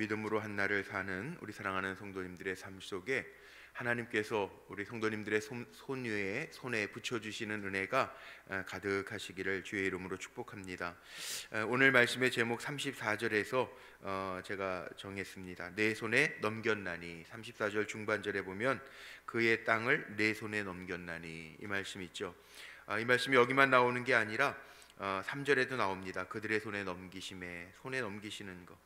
믿음으로 한 날을 사는 우리 사랑하는 성도님들의 삶 속에 하나님께서 우리 성도님들의 손에 붙여주시는 은혜가 가득하시기를 주의 이름으로 축복합니다. 오늘 말씀의 제목 34절에서 제가 정했습니다. 내 손에 넘겼나니. 34절 중반절에 보면 그의 땅을 내 손에 넘겼나니, 이 말씀 있죠. 이 말씀이 여기만 나오는 게 아니라 3절에도 나옵니다. 그들의 손에 넘기심에, 손에 넘기시는 거.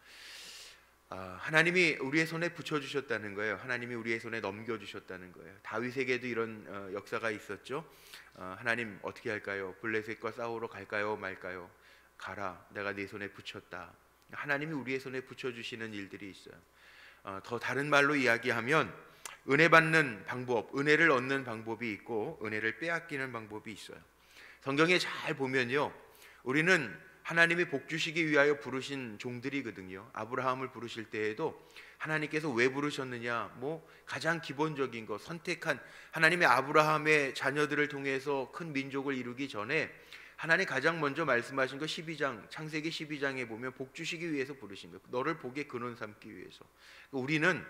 하나님이 우리의 손에 붙여주셨다는 거예요. 하나님이 우리의 손에 넘겨주셨다는 거예요. 다윗에게도 이런 역사가 있었죠. 하나님 어떻게 할까요? 블레셋과 싸우러 갈까요 말까요? 가라, 내가 네 손에 붙였다. 하나님이 우리의 손에 붙여주시는 일들이 있어요. 더 다른 말로 이야기하면 은혜 받는 방법, 은혜를 얻는 방법이 있고 은혜를 빼앗기는 방법이 있어요. 성경에 잘 보면요, 우리는 하나님이 복 주시기 위하여 부르신 종들이거든요. 아브라함을 부르실 때에도 하나님께서 왜 부르셨느냐, 가장 기본적인 거, 선택한 하나님이 아브라함의 자녀들을 통해서 큰 민족을 이루기 전에 하나님 가장 먼저 말씀하신 거 12장, 창세기 12장에 보면 복 주시기 위해서 부르신 거예요. 너를 복의 근원 삼기 위해서. 우리는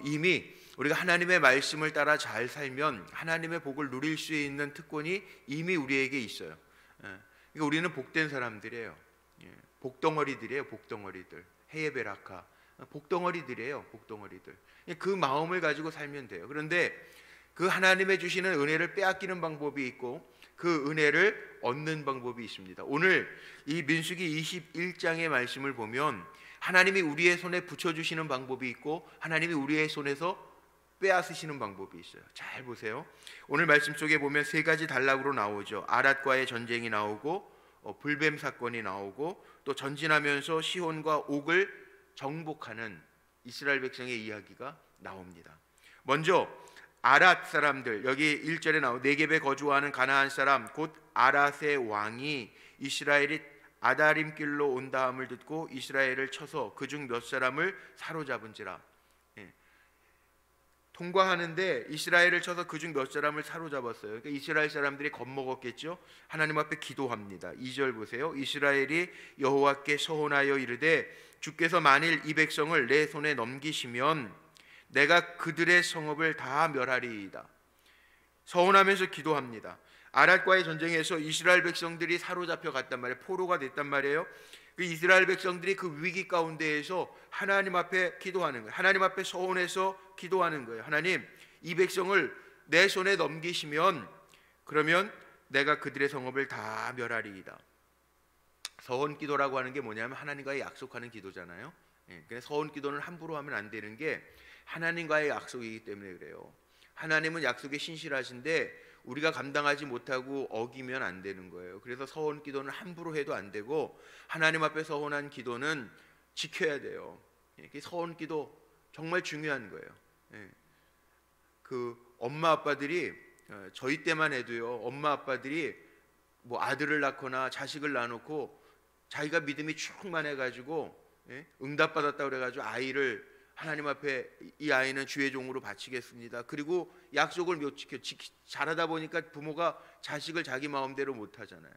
이미 우리가 하나님의 말씀을 따라 잘 살면 하나님의 복을 누릴 수 있는 특권이 이미 우리에게 있어요. 그러니까 우리는 복된 사람들이에요. 복덩어리들이에요. 복덩어리들. 헤예베라카, 복덩어리들이에요. 복덩어리들. 그 마음을 가지고 살면 돼요. 그런데 그 하나님의 주시는 은혜를 빼앗기는 방법이 있고 그 은혜를 얻는 방법이 있습니다. 오늘 이 민수기 21장의 말씀을 보면 하나님이 우리의 손에 붙여주시는 방법이 있고 하나님이 우리의 손에서 빼앗으시는 방법이 있어요. 잘 보세요. 오늘 말씀 속에 보면 세 가지 단락으로 나오죠. 아랏과의 전쟁이 나오고 불뱀 사건이 나오고 또 전진하면서 시혼과 옥을 정복하는 이스라엘 백성의 이야기가 나옵니다. 먼저 아랏 사람들, 여기 1절에 나오고 네겝에 거주하는 가나안 사람 곧 아랏의 왕이 이스라엘이 아다림 길로 온다함을 듣고 이스라엘을 쳐서 그중 몇 사람을 사로잡은지라. 통과하는데 이스라엘을 쳐서 그중 몇 사람을 사로잡았어요. 그러니까 이스라엘 사람들이 겁먹었겠죠. 하나님 앞에 기도합니다. 2절 보세요. 이스라엘이 여호와께 서원하여 이르되 주께서 만일 이 백성을 내 손에 넘기시면 내가 그들의 성읍을 다 멸하리이다. 서원하면서 기도합니다. 아랏과의 전쟁에서 이스라엘 백성들이 사로잡혀 갔단 말이에요. 포로가 됐단 말이에요. 그 이스라엘 백성들이 그 위기 가운데에서 하나님 앞에 기도하는 거예요. 하나님 앞에 서원해서 기도하는 거예요. 하나님, 이 백성을 내 손에 넘기시면 그러면 내가 그들의 성읍을 다 멸하리이다. 서원 기도라고 하는 게 뭐냐면 하나님과의 약속하는 기도잖아요. 그래서 서원 기도는 함부로 하면 안 되는 게 하나님과의 약속이기 때문에 그래요. 하나님은 약속에 신실하신데 우리가 감당하지 못하고 어기면 안 되는 거예요. 그래서 서원 기도는 함부로 해도 안 되고 하나님 앞에 서원한 기도는 지켜야 돼요. 서원 기도 정말 중요한 거예요. 그 엄마 아빠들이 저희 때만 해도요, 엄마 아빠들이 아들을 낳거나 자식을 낳아놓고 자기가 믿음이 충만해가지고 응답받았다고 그래가지고 아이를 하나님 앞에 이 아이는 주의 종으로 바치겠습니다. 그리고 약속을 못 잘하다 보니까 부모가 자식을 자기 마음대로 못 하잖아요.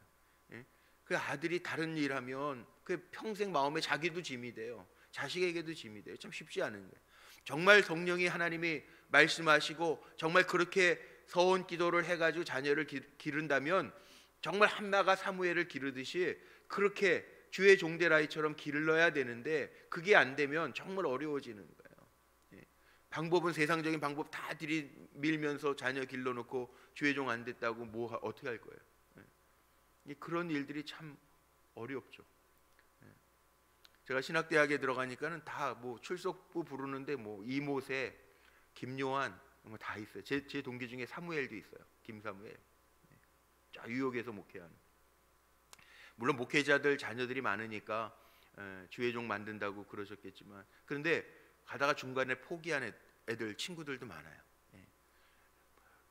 그 아들이 다른 일 하면 그 평생 마음에 자기도 짐이 돼요. 자식에게도 짐이 돼요. 참 쉽지 않은 거예요. 정말 성령이 하나님이 말씀하시고 정말 그렇게 서원 기도를 해가지고 자녀를 기른다면 정말 한나가 사무엘을 기르듯이 그렇게 주의 종대라이처럼 기르러야 되는데 그게 안 되면 정말 어려워지는 거예요. 방법은 세상적인 방법 다 들이밀면서 자녀 길러놓고 주의 종 안 됐다고 어떻게 할 거예요? 그런 일들이 참 어렵죠. 제가 신학대학에 들어가니까는 다 출석부 부르는데 이모세, 김요한 다 있어요. 제 동기 중에 사무엘도 있어요. 김사무엘. 유역에서 목회하는. 물론 목회자들 자녀들이 많으니까 주의 종 만든다고 그러셨겠지만 그런데 가다가 중간에 포기한 애들, 친구들도 많아요.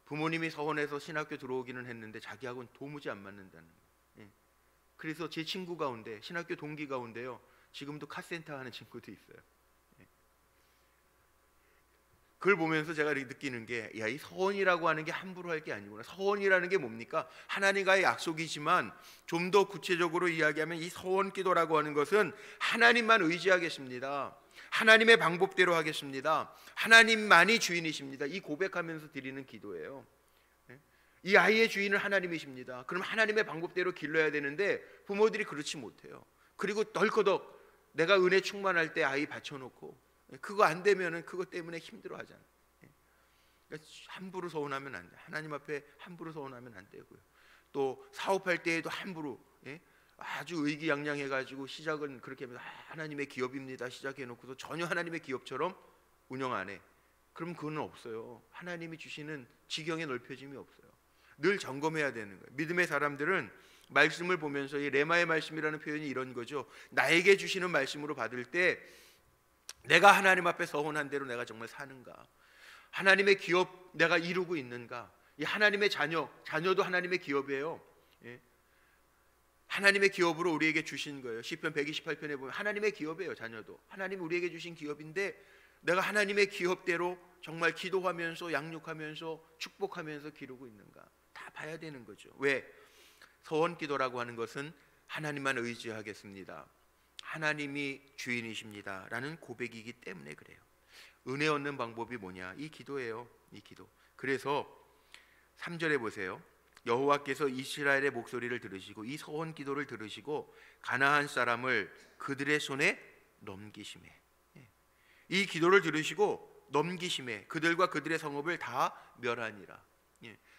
부모님이 서원해서 신학교 들어오기는 했는데 자기하고는 도무지 안 맞는다는 거예요. 그래서 제 친구 가운데, 신학교 동기 가운데요, 지금도 카센터 하는 친구도 있어요. 그걸 보면서 제가 느끼는 게, 이 서원이라고 하는 게 함부로 할 게 아니구나. 서원이라는 게 뭡니까? 하나님과의 약속이지만 좀 더 구체적으로 이야기하면 이 서원 기도라고 하는 것은 하나님만 의지하겠습니다. 하나님의 방법대로 하겠습니다. 하나님만이 주인이십니다. 이 고백하면서 드리는 기도예요. 이 아이의 주인은 하나님이십니다. 그럼 하나님의 방법대로 길러야 되는데 부모들이 그렇지 못해요. 그리고 덜커덕 내가 은혜 충만할 때 아이 받쳐놓고 그거 안 되면은 그것 때문에 힘들어하잖아요. 그러니까 함부로 서운하면 안 돼. 하나님 앞에 함부로 서운하면 안 되고요. 또 사업할 때에도 함부로 아주 의기양양해가지고 시작은 그렇게 하면 하나님의 기업입니다 시작해놓고도 전혀 하나님의 기업처럼 운영 안 해. 그럼 그건 없어요. 하나님이 주시는 지경의 넓혀짐이 없어요. 늘 점검해야 되는 거예요. 믿음의 사람들은 말씀을 보면서 이 레마의 말씀이라는 표현이 이런 거죠. 나에게 주시는 말씀으로 받을 때 내가 하나님 앞에 서운한 대로 내가 정말 사는가, 하나님의 기업 내가 이루고 있는가. 이 하나님의 자녀도 하나님의 기업이에요. 하나님의 기업으로 우리에게 주신 거예요. 시편 128편에 보면 하나님의 기업이에요. 자녀도 하나님이 우리에게 주신 기업인데 내가 하나님의 기업대로 정말 기도하면서 양육하면서 축복하면서 기르고 있는가 다 봐야 되는 거죠. 왜? 서원기도라고 하는 것은 하나님만 의지하겠습니다, 하나님이 주인이십니다 라는 고백이기 때문에 그래요. 은혜 얻는 방법이 뭐냐? 이 기도예요. 이 기도. 그래서 3절에 보세요. 여호와께서 이스라엘의 목소리를 들으시고 이 서원 기도를 들으시고 가나안 사람을 그들의 손에 넘기심에, 이 기도를 들으시고 넘기심에 그들과 그들의 성읍을 다 멸하니라.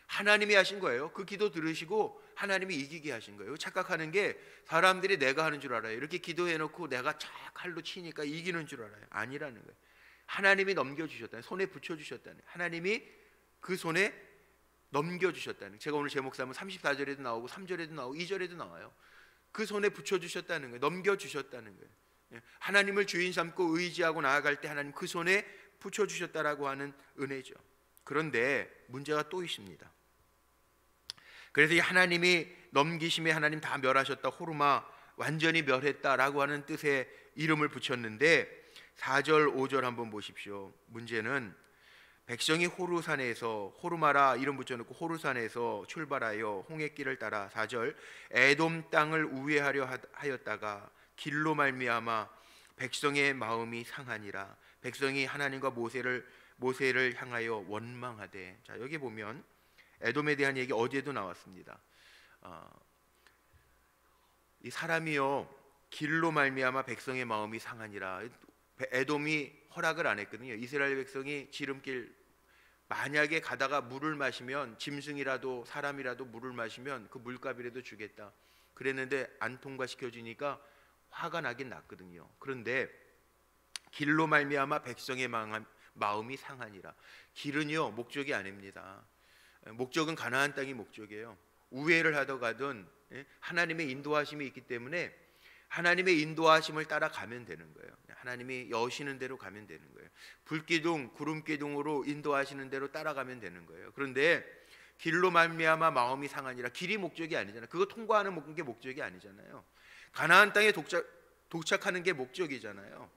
하나님이 하신 거예요. 그 기도 들으시고 하나님이 이기게 하신 거예요. 착각하는 게 사람들이 내가 하는 줄 알아요. 이렇게 기도해놓고 내가 착 칼로 치니까 이기는 줄 알아요. 아니라는 거예요. 하나님이 넘겨주셨다는, 손에 붙여주셨다는, 하나님이 그 손에 넘겨주셨다는. 제가 오늘 제목 삼은 34절에도 나오고 3절에도 나오고 2절에도 나와요. 그 손에 붙여주셨다는 거예요. 넘겨주셨다는 거예요. 하나님을 주인 삼고 의지하고 나아갈 때 하나님 그 손에 붙여주셨다라고 하는 은혜죠. 그런데 문제가 또 있습니다. 그래서 이 하나님이 넘기심에 하나님 다 멸하셨다, 호르마 완전히 멸했다라고 하는 뜻의 이름을 붙였는데 4절 5절 한번 보십시오. 문제는 백성이 호르산에서, 호르마라 이름 붙여놓고 호르산에서 출발하여 홍해길을 따라 4절 에돔 땅을 우회하려 하였다가 길로 말미암아 백성의 마음이 상하니라. 백성이 하나님과 모세를 향하여 원망하되. 자, 여기 보면 에돔에 대한 얘기 어제도 나왔습니다. 이 사람이요 길로 말미암아 백성의 마음이 상하니라. 에돔이 허락을 안 했거든요. 이스라엘 백성이 지름길 만약에 가다가 물을 마시면, 짐승이라도 사람이라도 물을 마시면 그 물값이라도 주겠다 그랬는데 안 통과시켜주니까 화가 나긴 났거든요. 그런데 길로 말미암아 백성의 마음이 상하니라. 길은요 목적이 아닙니다. 목적은 가나안 땅이 목적이에요. 우회를 하다가든 하나님의 인도하심이 있기 때문에 하나님의 인도하심을 따라가면 되는 거예요. 하나님이 여시는 대로 가면 되는 거예요. 불기둥, 구름기둥으로 인도하시는 대로 따라가면 되는 거예요. 그런데 길로 말미암아 마음이 상하니라. 길이 목적이 아니잖아요. 그거 통과하는 게 목적이 아니잖아요. 가나안 땅에 도착하는 게 목적이잖아요.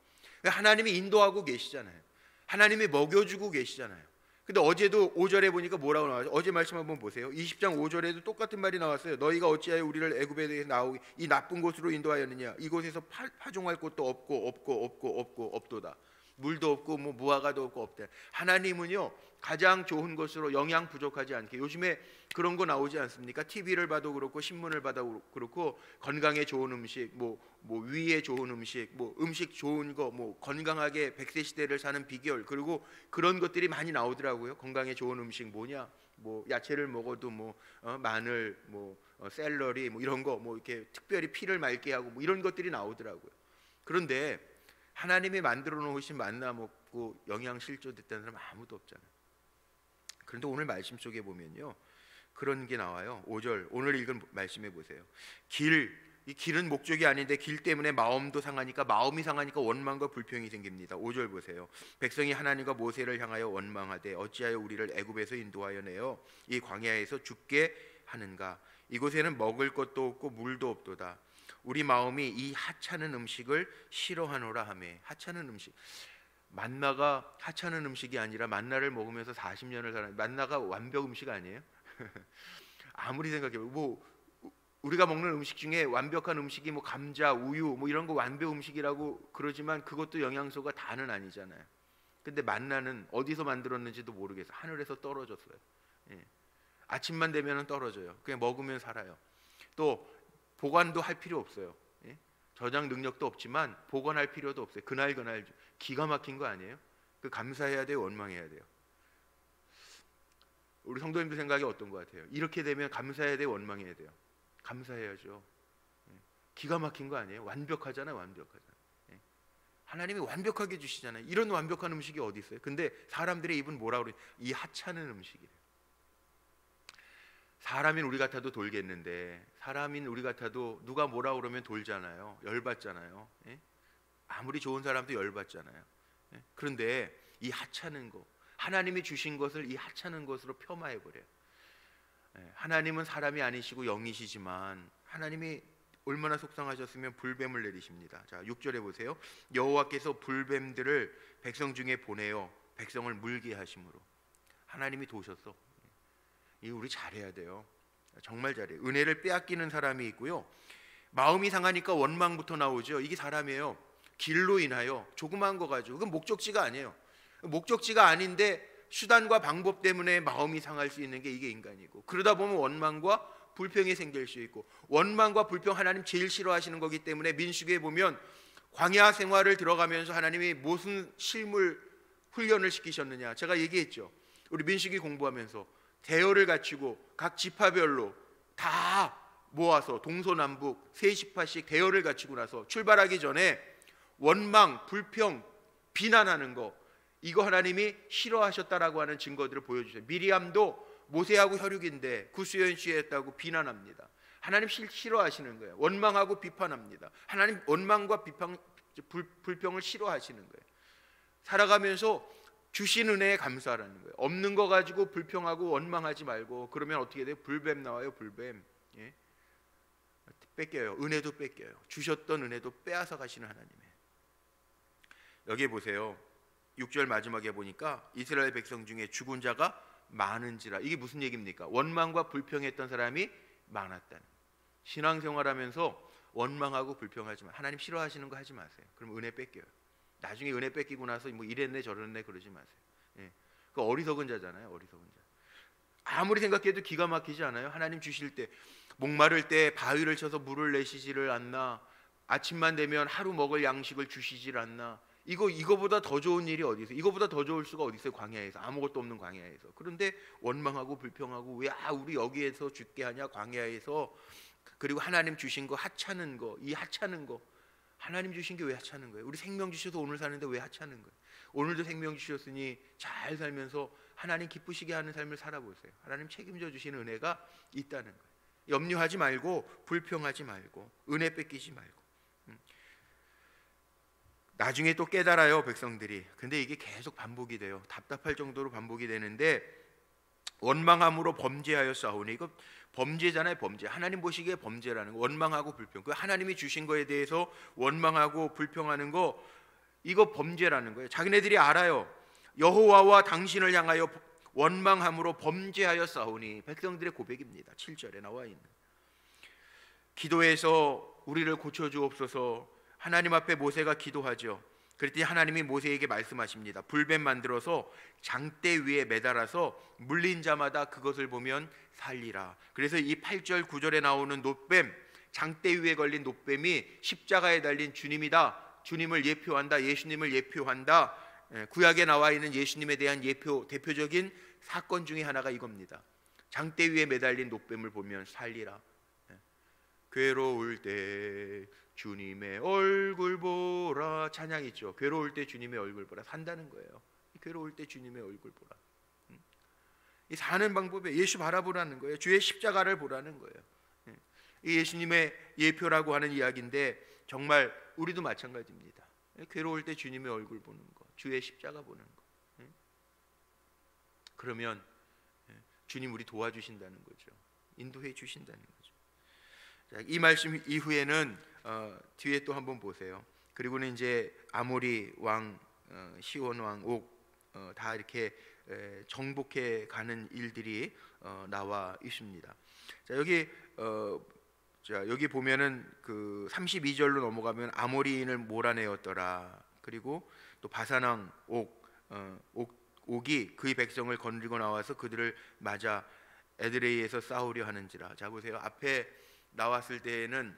하나님이 인도하고 계시잖아요. 하나님이 먹여주고 계시잖아요. 근데 어제도 5절에 보니까 뭐라고 나와요? 어제 말씀 한번 보세요. 20장 5절에도 똑같은 말이 나왔어요. 너희가 어찌하여 우리를 애굽에 나오기 이 나쁜 곳으로 인도하였느냐. 이곳에서 파종할 곳도 없고 없도다. 물도 없고 뭐 무화과도 없고 없대. 하나님은요 가장 좋은 것으로 영양 부족하지 않게. 요즘에 그런 거 나오지 않습니까? TV를 봐도 그렇고 신문을 봐도 그렇고 건강에 좋은 음식, 뭐 위에 좋은 음식, 뭐 음식 좋은 거, 뭐 건강하게 100세 시대를 사는 비결, 그리고 그런 것들이 많이 나오더라고요. 건강에 좋은 음식 뭐냐? 뭐 야채를 먹어도 뭐 마늘, 뭐 샐러리, 뭐 이런 거, 뭐 이렇게 특별히 피를 맑게 하고 뭐 이런 것들이 나오더라고요. 그런데 하나님이 만들어 놓으신 만나 먹고 영양 실조됐다는 사람 아무도 없잖아요. 그런데 오늘 말씀 속에 보면요 그런 게 나와요. 5절 오늘 읽은 말씀해 보세요. 이 길은 목적이 아닌데 길 때문에 마음이 상하니까 원망과 불평이 생깁니다. 5절 보세요. 백성이 하나님과 모세를 향하여 원망하되 어찌하여 우리를 애굽에서 인도하여 내어 이 광야에서 죽게 하는가. 이곳에는 먹을 것도 없고 물도 없도다. 우리 마음이 이 하찮은 음식을 싫어하노라 하며. 하찮은 음식, 만나가 하찮은 음식이 아니라 만나를 먹으면서 40년을 살아. 만나가 완벽 음식 아니에요? 아무리 생각해도 뭐 우리가 먹는 음식 중에 완벽한 음식이 뭐 감자, 우유 뭐 이런 거 완벽 음식이라고 그러지만 그것도 영양소가 다는 아니잖아요. 근데 만나는 어디서 만들었는지도 모르겠어요. 하늘에서 떨어졌어요. 예. 아침만 되면은 떨어져요. 그냥 먹으면 살아요. 또 보관도 할 필요 없어요. 예? 저장 능력도 없지만 보관할 필요도 없어요. 그날 기가 막힌 거 아니에요? 그 감사해야 돼요, 원망해야 돼요? 우리 성도님들 생각이 어떤 것 같아요? 이렇게 되면 감사해야 돼요, 원망해야 돼요? 감사해야죠. 예. 기가 막힌 거 아니에요? 완벽하잖아요, 완벽하잖아요. 예. 하나님이 완벽하게 주시잖아요. 이런 완벽한 음식이 어디 있어요? 근데 사람들의 입은 뭐라 그래요? 이 하찮은 음식이래요. 사람인 우리 같아도 돌겠는데, 사람인 우리 같아도 누가 뭐라 그러면 돌잖아요. 열받잖아요. 예? 아무리 좋은 사람도 열받잖아요. 예? 그런데 이 하찮은 거, 하나님이 주신 것을 이 하찮은 것으로 폄하해 버려요. 예, 하나님은 사람이 아니시고 영이시지만 하나님이 얼마나 속상하셨으면 불뱀을 내리십니다. 자, 6절에 보세요. 여호와께서 불뱀들을 백성 중에 보내어 백성을 물게 하심으로. 하나님이 도셨어. 이 우리 잘해야 돼요. 정말 잘해요. 은혜를 빼앗기는 사람이 있고요. 마음이 상하니까 원망부터 나오죠. 이게 사람이에요. 길로 인하여 조그마한 거 가지고, 그건 목적지가 아니에요. 목적지가 아닌데 수단과 방법 때문에 마음이 상할 수 있는 게 이게 인간이고, 그러다 보면 원망과 불평이 생길 수 있고, 원망과 불평 하나님 제일 싫어하시는 거기 때문에 민수기에 보면 광야 생활을 들어가면서 하나님이 무슨 실물 훈련을 시키셨느냐, 제가 얘기했죠. 우리 민수기 공부하면서 대열을 갖추고 각 지파별로 다 모아서 동서남북 세 지파씩 대열을 갖추고 나서 출발하기 전에 원망, 불평, 비난하는 거, 이거 하나님이 싫어하셨다라고 하는 증거들을 보여주세요. 미리암도 모세하고 혈육인데 구수연 씨했다고 비난합니다. 하나님 싫어하시는 거예요. 원망하고 비판합니다. 하나님 원망과 불평을 싫어하시는 거예요. 살아가면서 주신 은혜에 감사하라는 거예요. 없는 거 가지고 불평하고 원망하지 말고, 그러면 어떻게 돼요? 불뱀 나와요, 불뱀. 예? 뺏겨요. 은혜도 뺏겨요. 주셨던 은혜도 빼앗아 가시는 하나님의. 여기 보세요. 6절 마지막에 보니까 이스라엘 백성 중에 죽은 자가 많은지라. 이게 무슨 얘기입니까? 원망과 불평했던 사람이 많았다는. 신앙생활하면서 원망하고 불평하지 마. 하나님 싫어하시는 거 하지 마세요. 그럼 은혜 뺏겨요. 나중에 은혜 뺏기고 나서 뭐 이랬네 저랬네 그러지 마세요. 예. 그 어리석은 자잖아요. 어리석은 자. 아무리 생각해도 기가 막히지 않아요? 하나님 주실 때, 목마를 때 바위를 쳐서 물을 내시지를 않나? 아침만 되면 하루 먹을 양식을 주시질 않나? 이거보다 더 좋은 일이 어디 있어요? 이거보다 더 좋을 수가 어디 있어요? 광야에서, 아무것도 없는 광야에서. 그런데 원망하고 불평하고, 왜 우리 여기에서 죽게 하냐, 광야에서. 그리고 하나님 주신 거 하찮은 거, 이 하찮은 거, 하나님 주신 게 왜 하찮은 거예요? 우리 생명 주셔서 오늘 사는데 왜 하찮은 거예요? 오늘도 생명 주셨으니 잘 살면서 하나님 기쁘시게 하는 삶을 살아보세요. 하나님 책임져 주시는 은혜가 있다는 거예요. 염려하지 말고 불평하지 말고 은혜 뺏기지 말고. 나중에 또 깨달아요, 백성들이. 근데 이게 계속 반복이 돼요. 답답할 정도로 반복이 되는데, 원망함으로 범죄하여 싸우니, 이거 범죄잖아요. 범죄. 하나님 보시기에 범죄라는 거. 원망하고 불평, 그 하나님이 주신 거에 대해서 원망하고 불평하는 거, 이거 범죄라는 거예요. 자기네들이 알아요. 여호와와 당신을 향하여 원망함으로 범죄하여 싸우니. 백성들의 고백입니다. 7절에 나와 있는. 기도해서 우리를 고쳐주옵소서. 하나님 앞에 모세가 기도하죠. 그랬더니 하나님이 모세에게 말씀하십니다. 불뱀 만들어서 장대 위에 매달아서 물린 자마다 그것을 보면 살리라. 그래서 이 8절 9절에 나오는 놋뱀, 장대 위에 걸린 놋뱀이 십자가에 달린 주님이다. 주님을 예표한다. 예수님을 예표한다. 구약에 나와 있는 예수님에 대한 대표적인 사건 중에 하나가 이겁니다. 장대 위에 매달린 놋뱀을 보면 살리라. 괴로울 때 주님의 얼굴 보라. 찬양 있죠. 괴로울 때 주님의 얼굴 보라. 산다는 거예요. 괴로울 때 주님의 얼굴 보라. 이 사는 방법에 예수 바라보라는 거예요. 주의 십자가를 보라는 거예요. 이 예수님의 예표라고 하는 이야기인데, 정말 우리도 마찬가지입니다. 괴로울 때 주님의 얼굴 보는 거, 주의 십자가 보는 거. 그러면 주님 우리 도와주신다는 거죠. 인도해 주신다는 거죠. 자, 이 말씀 이후에는 뒤에 또 한번 보세요. 그리고는 이제 아모리 왕, 시온 왕 옥 다 이렇게 정복해 가는 일들이 나와 있습니다. 자, 여기 자, 여기 보면은 그 32절로 넘어가면 아모리인을 몰아내었더라. 그리고 또 바산 왕 옥이 그의 백성을 거느리고 나와서 그들을 맞아 에드레이에서 싸우려 하는지라. 자, 보세요. 앞에 나왔을 때에는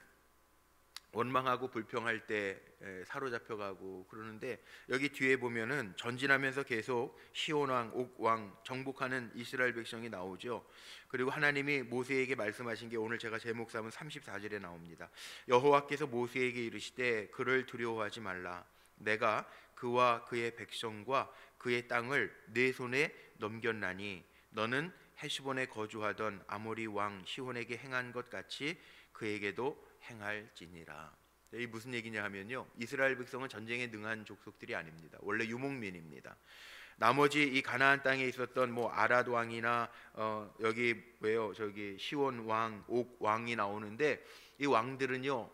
원망하고 불평할 때 사로잡혀가고 그러는데, 여기 뒤에 보면은 전진하면서 계속 시온 왕, 옥 왕 정복하는 이스라엘 백성이 나오죠. 그리고 하나님이 모세에게 말씀하신 게 오늘 제가 제목 삼은 34절에 나옵니다. 여호와께서 모세에게 이르시되 그를 두려워하지 말라. 내가 그와 그의 백성과 그의 땅을 내 손에 넘겼나니 너는 헤시본에 거주하던 아모리 왕 시혼에게 행한 것 같이 그에게도 행할지니라. 이 무슨 얘기냐 하면요, 이스라엘 백성은 전쟁에 능한 족속들이 아닙니다. 원래 유목민입니다. 나머지 이 가나안 땅에 있었던 뭐 아랏 왕이나 여기 왜요, 저기 시온 왕, 옥 왕이 나오는데, 이 왕들은요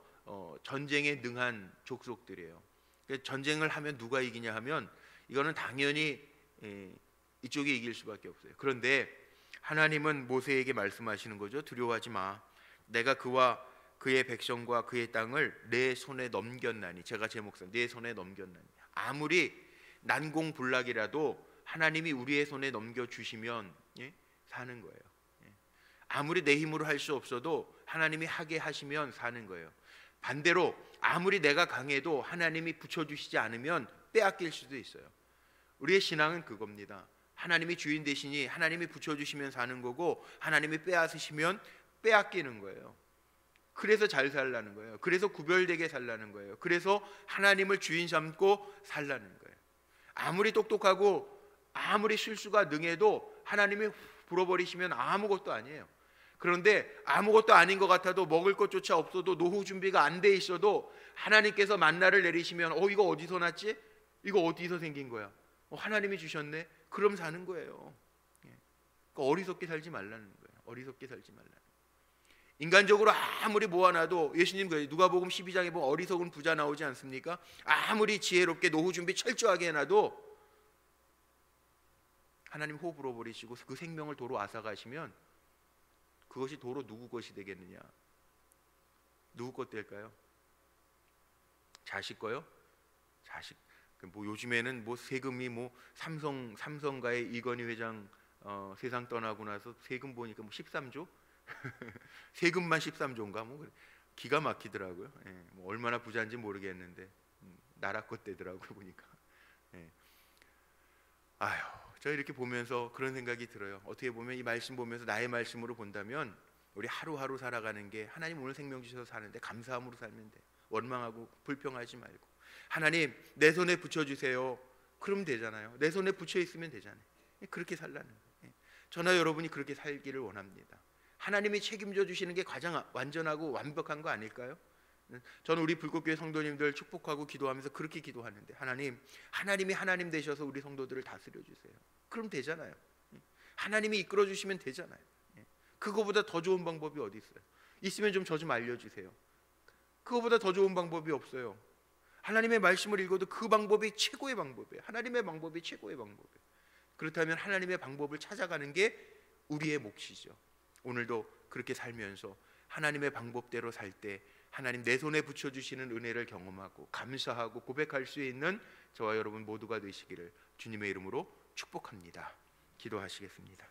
전쟁에 능한 족속들이에요. 전쟁을 하면 누가 이기냐 하면 이거는 당연히 이쪽이 이길 수밖에 없어요. 그런데 하나님은 모세에게 말씀하시는 거죠. 두려워하지 마. 내가 그와 그의 백성과 그의 땅을 내 손에 넘겼나니. 제가 제목상 내 손에 넘겼나니. 아무리 난공불락이라도 하나님이 우리의 손에 넘겨주시면 사는 거예요. 아무리 내 힘으로 할 수 없어도 하나님이 하게 하시면 사는 거예요. 반대로 아무리 내가 강해도 하나님이 붙여주시지 않으면 빼앗길 수도 있어요. 우리의 신앙은 그겁니다. 하나님이 주인 되시니 하나님이 붙여주시면 사는 거고, 하나님이 빼앗으시면 빼앗기는 거예요. 그래서 잘 살라는 거예요. 그래서 구별되게 살라는 거예요. 그래서 하나님을 주인 삼고 살라는 거예요. 아무리 똑똑하고 아무리 실수가 능해도 하나님이 불어버리시면 아무것도 아니에요. 그런데 아무것도 아닌 것 같아도, 먹을 것조차 없어도, 노후 준비가 안 돼 있어도 하나님께서 만나를 내리시면 이거 어디서 났지? 이거 어디서 생긴 거야? 하나님이 주셨네? 그럼 사는 거예요. 그러니까 어리석게 살지 말라는 거예요. 어리석게 살지 말라는 거예요. 인간적으로 아무리 모아놔도, 예수님 누가복음 12장에 보면 어리석은 부자 나오지 않습니까? 아무리 지혜롭게 노후 준비 철저하게 해놔도 하나님 호흡 불어버리시고 그 생명을 도로 앗아가시면 그것이 도로 누구 것이 되겠느냐? 누구 것 될까요? 자식 거요? 자식. 뭐 요즘에는 뭐 세금이 뭐 삼성가의 이건희 회장 세상 떠나고 나서 세금 보니까 뭐 13조? 세금만 13조인가 뭐 기가 막히더라고요. 뭐 얼마나 부자인지 모르겠는데 나라 것 되더라고요 보니까. 아휴, 저 이렇게 보면서 그런 생각이 들어요. 어떻게 보면 이 말씀 보면서 나의 말씀으로 본다면 우리 하루하루 살아가는 게, 하나님 오늘 생명 주셔서 사는데 감사함으로 살면 돼. 원망하고 불평하지 말고, 하나님 내 손에 붙여주세요. 그러면 되잖아요. 내 손에 붙여 있으면 되잖아요. 그렇게 살라는 거예요. 저나 여러분이 그렇게 살기를 원합니다. 하나님이 책임져 주시는 게 가장 완전하고 완벽한 거 아닐까요? 저는 우리 불꽃교회 성도님들 축복하고 기도하면서 그렇게 기도하는데, 하나님이 하나님 되셔서 우리 성도들을 다스려 주세요. 그럼 되잖아요. 하나님이 이끌어 주시면 되잖아요. 그거보다 더 좋은 방법이 어디 있어요? 있으면 좀 저 좀 알려주세요. 그거보다 더 좋은 방법이 없어요. 하나님의 말씀을 읽어도 그 방법이 최고의 방법이에요. 하나님의 방법이 최고의 방법이에요. 그렇다면 하나님의 방법을 찾아가는 게 우리의 몫이죠. 오늘도 그렇게 살면서 하나님의 방법대로 살 때 하나님 내 손에 붙여주시는 은혜를 경험하고 감사하고 고백할 수 있는 저와 여러분 모두가 되시기를 주님의 이름으로 축복합니다. 기도하시겠습니다.